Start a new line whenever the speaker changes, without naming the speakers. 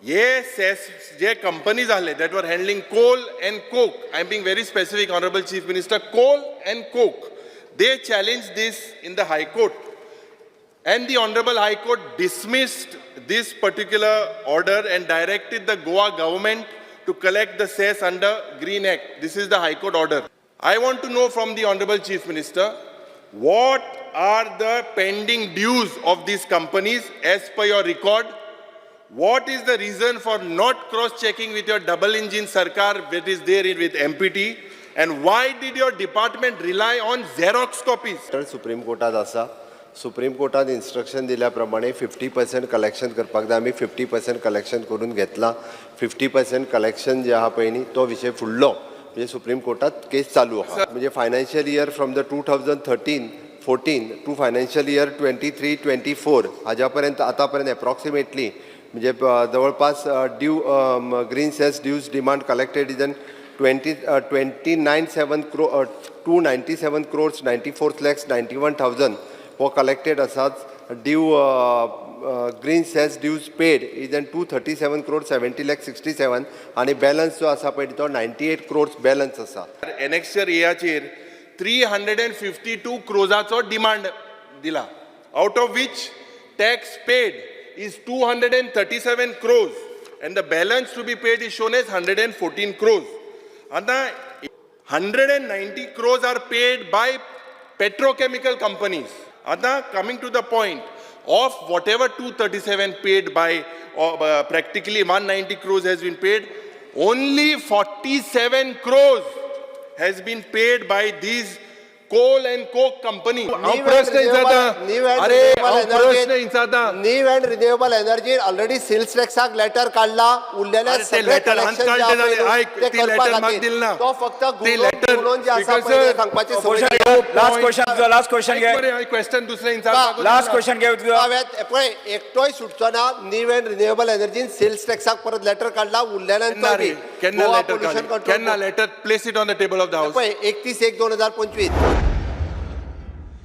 ये सेस जे कंपनीज आले that were handling coal and coke, I am being very specific, Honorable Chief Minister, coal and coke, they challenged this in the High Court. And the Honorable High Court dismissed this particular order and directed the Goa government to collect the cess under Green Act. This is the High Court order. I want to know from the Honorable Chief Minister, what are the pending dues of these companies as per your record? What is the reason for not cross-checking with your double-engine Sarkar that is there with MPT? And why did your department rely on Xerox copies?
Supreme कोर्टात आसा. Supreme कोर्टात instruction दिल्याप्रमाणे 50% collection करपाक जाय. आमी 50% collection करून घेतला. 50% collection जे आहा पळय न्ही तो विशय फुडलो म्हणजे सुप्रीम कोर्टात केस चालू आहा. म्हणजे financial year from the 2013-14 to financial year 23-24 हाज्या पर्यंत आता पर्यंत एप्रॉक्सिमेटली म्हणजे जवळपास due green cess dues demand collected is an 297 crores 94 lakhs 91,000 for collected asas. Due green cess dues paid is in 237 crores 70 lakhs 67 आणि balance जो आसा पळय तो 98 crores balance आसा.
Annexure एयाचेर 352 crores डिमांड दिला, out of which tax paid is 237 crores and the balance to be paid is shown as 114 crores. And 190 crores are paid by petrochemical companies. And coming to the point of whatever 237 paid by practically 190 crores has been paid, only 47 crores has been paid by these coal and coke company.
New and renewable energy already sales tax letter काढला. उरलेल्या सगळे collection तो फक्त म्हणून जे आसा पळय सांगपाचे
लास्ट क्वेश्चन
दुसरे
लास्ट क्वेश्चन
पळय एकटोय सुटचो ना. न्यू एंड रिन्युएबल एनर्जीन सेल्स टॅक्साक परत लेटर काढला. उरलेल्यांचो
letter place it on the table of the house.
31/1/2025